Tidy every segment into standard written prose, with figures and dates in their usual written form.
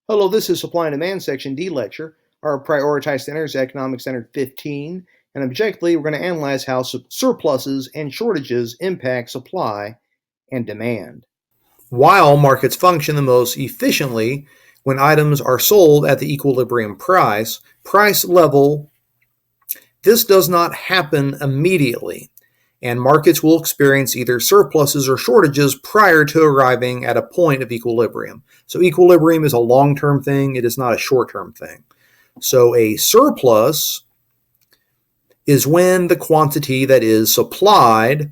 Hello, this is Supply and Demand Section D lecture. Our prioritized center is Economic Center 15, and objectively, we're going to analyze how surpluses and shortages impact supply and demand. While markets function the most efficiently when items are sold at the equilibrium price level, this does not happen immediately, and markets will experience either surpluses or shortages prior to arriving at a point of equilibrium. So equilibrium is a long-term thing, it is not a short-term thing. So a surplus is when the quantity that is supplied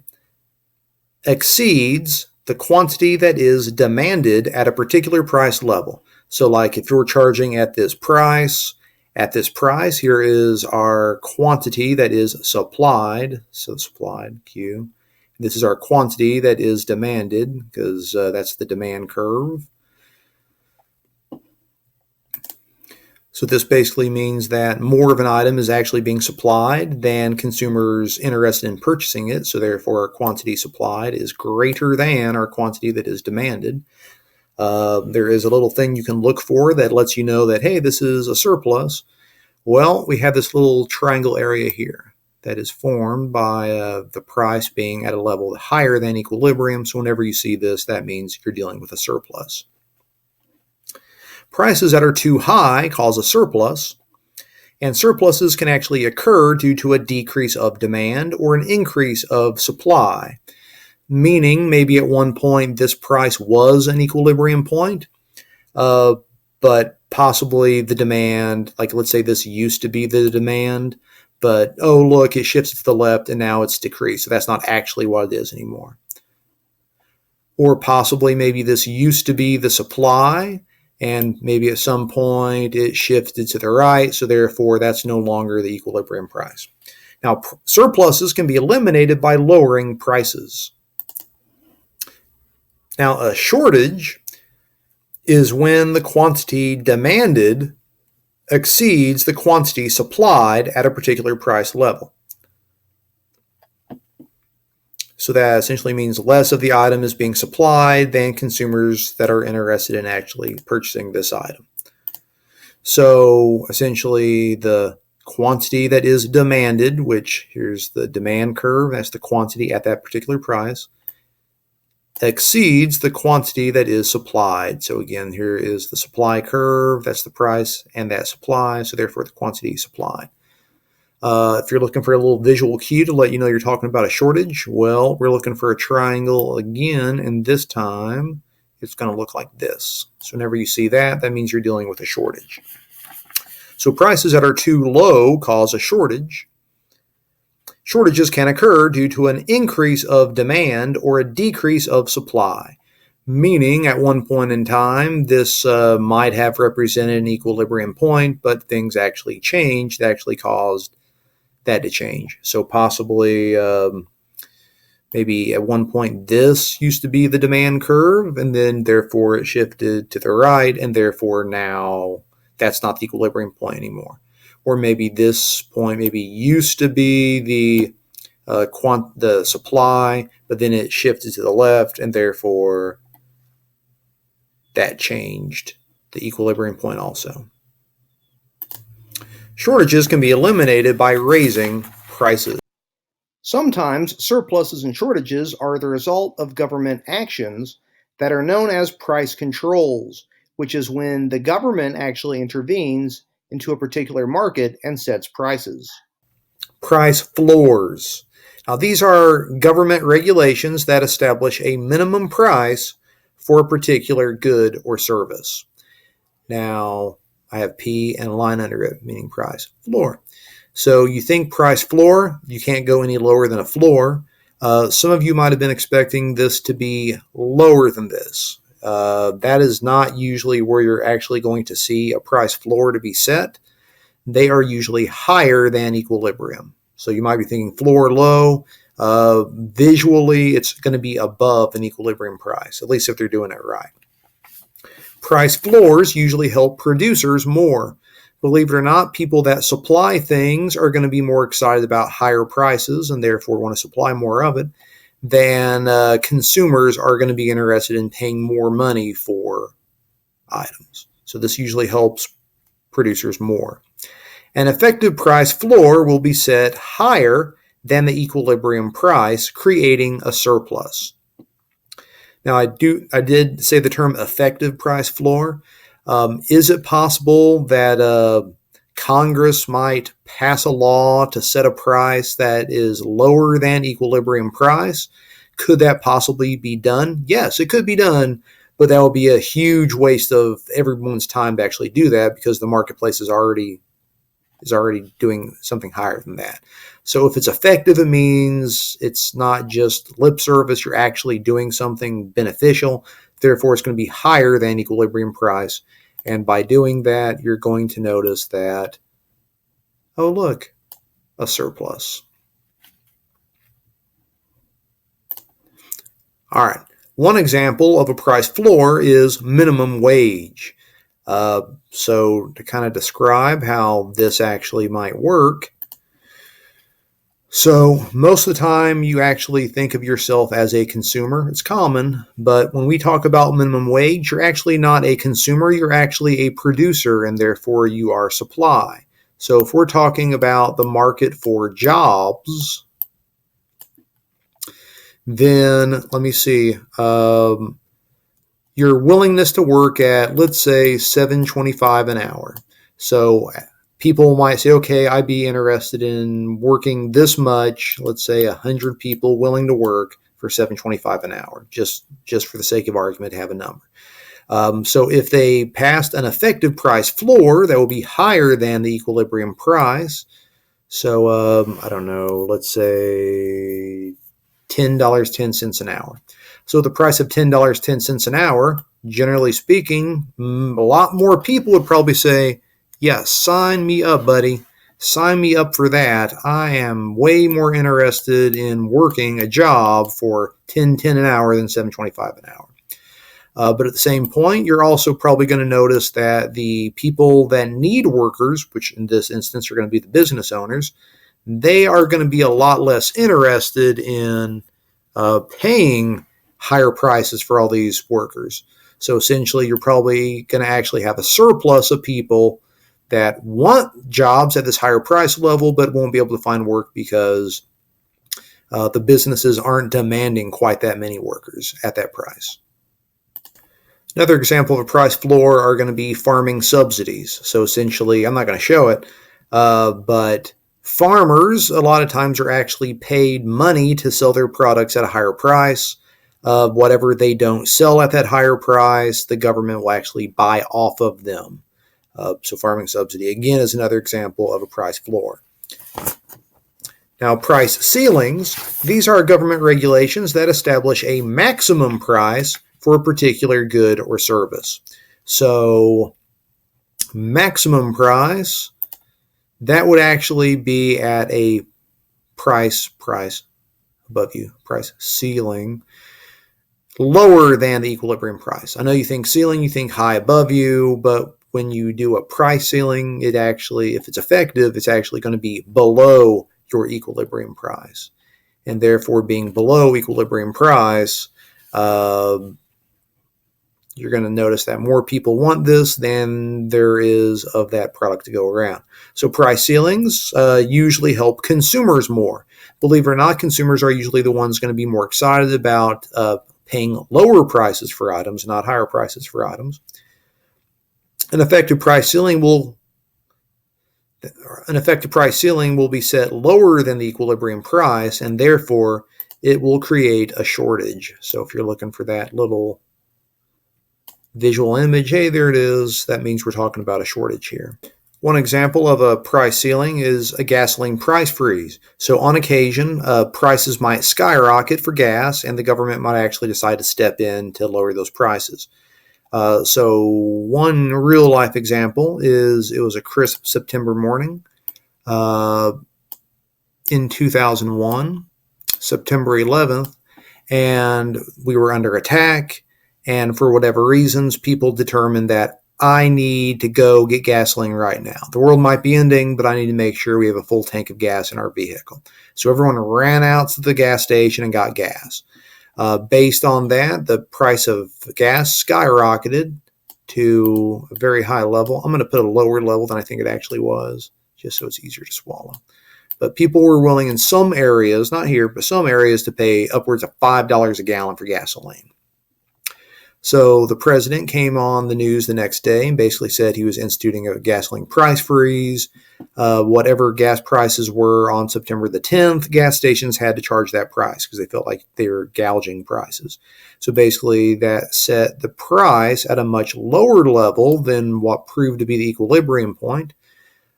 exceeds the quantity that is demanded at a particular price level. So like if you're charging at this price, here is our quantity that is supplied. So supplied, Q. This is our quantity that is demanded, because that's the demand curve. So this basically means that more of an item is actually being supplied than consumers interested in purchasing it. So therefore, our quantity supplied is greater than our quantity that is demanded. There is a little thing you can look for that lets you know that, hey, this is a surplus. Well, we have this little triangle area here that is formed by the price being at a level higher than equilibrium. So whenever you see this, that means you're dealing with a surplus. Prices that are too high cause a surplus, and surpluses can actually occur due to a decrease of demand or an increase of supply. Meaning maybe at one point this price was an equilibrium point, but possibly the demand, like let's say this used to be the demand, but oh look, it shifts to the left and now it's decreased. So that's not actually what it is anymore. Or possibly maybe this used to be the supply, and maybe at some point it shifted to the right, so therefore that's no longer the equilibrium price. Now, surpluses can be eliminated by lowering prices. Now, a shortage is when the quantity demanded exceeds the quantity supplied at a particular price level. So that essentially means less of the item is being supplied than consumers that are interested in actually purchasing this item. So essentially the quantity that is demanded, which here's the demand curve, that's the quantity at that particular price, exceeds the quantity that is supplied. So again, here is the supply curve, that's the price and that supply, so therefore the quantity supplied. If you're looking for a little visual cue to let you know you're talking about a shortage, well, we're looking for a triangle again, and this time it's going to look like this. So whenever you see that, that means you're dealing with a shortage. So prices that are too low cause a shortage. Shortages can occur due to an increase of demand or a decrease of supply, meaning at one point in time, this might have represented an equilibrium point, but things actually changed, that actually caused that to change. So possibly maybe at one point this used to be the demand curve, and then therefore it shifted to the right, and therefore now that's not the equilibrium point anymore. Or maybe this point maybe used to be the supply, but then it shifted to the left, and therefore that changed the equilibrium point also. Shortages can be eliminated by raising prices. Sometimes surpluses and shortages are the result of government actions that are known as price controls, which is when the government actually intervenes into a particular market and sets prices. Price floors. Now, these are government regulations that establish a minimum price for a particular good or service. Now, I have P and a line under it, meaning price floor. So you think price floor, you can't go any lower than a floor. Some of you might have been expecting this to be lower than this. That is not usually where you're actually going to see a price floor to be set. They are usually higher than equilibrium. So you might be thinking floor low. Visually, it's going to be above an equilibrium price, at least if they're doing it right. Price floors usually help producers more. Believe it or not, people that supply things are going to be more excited about higher prices and therefore want to supply more of it than consumers are going to be interested in paying more money for items. So this usually helps producers more. An effective price floor will be set higher than the equilibrium price, creating a surplus. Now, I did say the term effective price floor. Is it possible that Congress might pass a law to set a price that is lower than equilibrium price? Could that possibly be done? Yes, it could be done, but that would be a huge waste of everyone's time to actually do that because the marketplace is already doing something higher than that. So if it's effective, it means it's not just lip service. You're actually doing something beneficial. Therefore, it's going to be higher than equilibrium price. And by doing that, you're going to notice that, oh, look, a surplus. All right. One example of a price floor is minimum wage. So to kind of describe how this actually might work, so most of the time you actually think of yourself as a consumer. It's common, but when we talk about minimum wage, you're actually not a consumer, you're actually a producer, and therefore you are supply. So if we're talking about the market for jobs, then let me see, your willingness to work at, let's say, $7.25 an hour. So people might say, okay, I'd be interested in working this much, let's say 100 people willing to work for $7.25 an hour, just for the sake of argument, to have a number. So if they passed an effective price floor, that will be higher than the equilibrium price. So I don't know, let's say $10.10 an hour. So the price of $10.10 an hour, generally speaking, a lot more people would probably say, yeah, sign me up, buddy. Sign me up for that. I am way more interested in working a job for $10.10 an hour than $7.25 an hour. But at the same point, you're also probably going to notice that the people that need workers, which in this instance are going to be the business owners, they are going to be a lot less interested in paying higher prices for all these workers. So essentially, you're probably going to actually have a surplus of people that want jobs at this higher price level, but won't be able to find work because the businesses aren't demanding quite that many workers at that price. Another example of a price floor are going to be farming subsidies. So essentially, I'm not going to show it, but farmers a lot of times are actually paid money to sell their products at a higher price. Whatever they don't sell at that higher price, the government will actually buy off of them. So farming subsidy, again, is another example of a price floor. Now, price ceilings, these are government regulations that establish a maximum price for a particular good or service. So maximum price, that would actually be at a price above you, price ceiling, lower than the equilibrium price. I know you think ceiling, you think high above you, but when you do a price ceiling, it actually, if it's effective, it's actually going to be below your equilibrium price. And therefore, being below equilibrium price, you're going to notice that more people want this than there is of that product to go around. So price ceilings usually help consumers more. Believe it or not, consumers are usually the ones going to be more excited about paying lower prices for items, not higher prices for items. An effective price ceiling will be set lower than the equilibrium price, and therefore it will create a shortage. So if you're looking for that little visual image, hey, there it is. That means we're talking about a shortage here. One example of a price ceiling is a gasoline price freeze. So on occasion, prices might skyrocket for gas, and the government might actually decide to step in to lower those prices. So one real life example is it was a crisp September morning in 2001, September 11th, and we were under attack. And for whatever reasons, people determined that I need to go get gasoline right now. The world might be ending, but I need to make sure we have a full tank of gas in our vehicle. So everyone ran out to the gas station and got gas. Based on that, the price of gas skyrocketed to a very high level. I'm going to put a lower level than I think it actually was, just so it's easier to swallow. But people were willing in some areas, not here, but some areas, to pay upwards of $5 a gallon for gasoline. So the president came on the news the next day and basically said he was instituting a gasoline price freeze. Whatever gas prices were on September the 10th, gas stations had to charge that price because they felt like they were gouging prices. So basically that set the price at a much lower level than what proved to be the equilibrium point.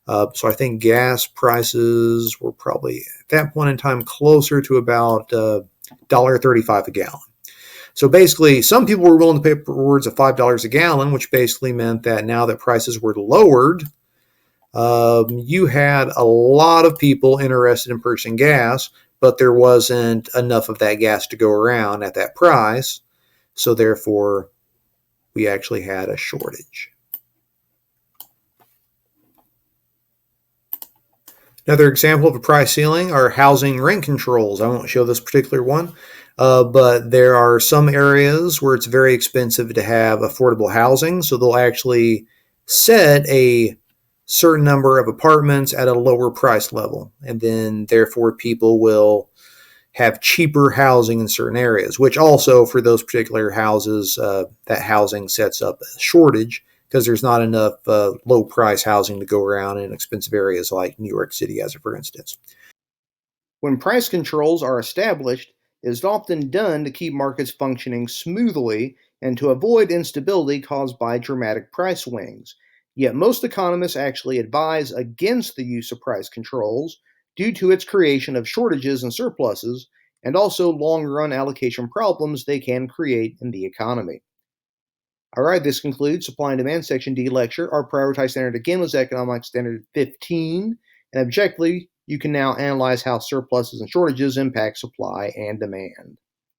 So I think gas prices were probably at that point in time closer to about $1.35 a gallon. So basically, some people were willing to pay upwards of $5 a gallon, which basically meant that now that prices were lowered, you had a lot of people interested in purchasing gas, but there wasn't enough of that gas to go around at that price. So therefore, we actually had a shortage. Another example of a price ceiling are housing rent controls. I won't show this particular one, but there are some areas where it's very expensive to have affordable housing, so they'll actually set a certain number of apartments at a lower price level, and then therefore people will have cheaper housing in certain areas, which also for those particular houses, that housing sets up a shortage because there's not enough low price housing to go around in expensive areas like New York City, as for instance. When price controls are established, it is often done to keep markets functioning smoothly and to avoid instability caused by dramatic price swings. Yet most economists actually advise against the use of price controls due to its creation of shortages and surpluses, and also long-run allocation problems they can create in the economy. All right, this concludes Supply and Demand Section D lecture. Our prioritized standard again was Economic Standard 15, and objectively, you can now analyze how surpluses and shortages impact supply and demand.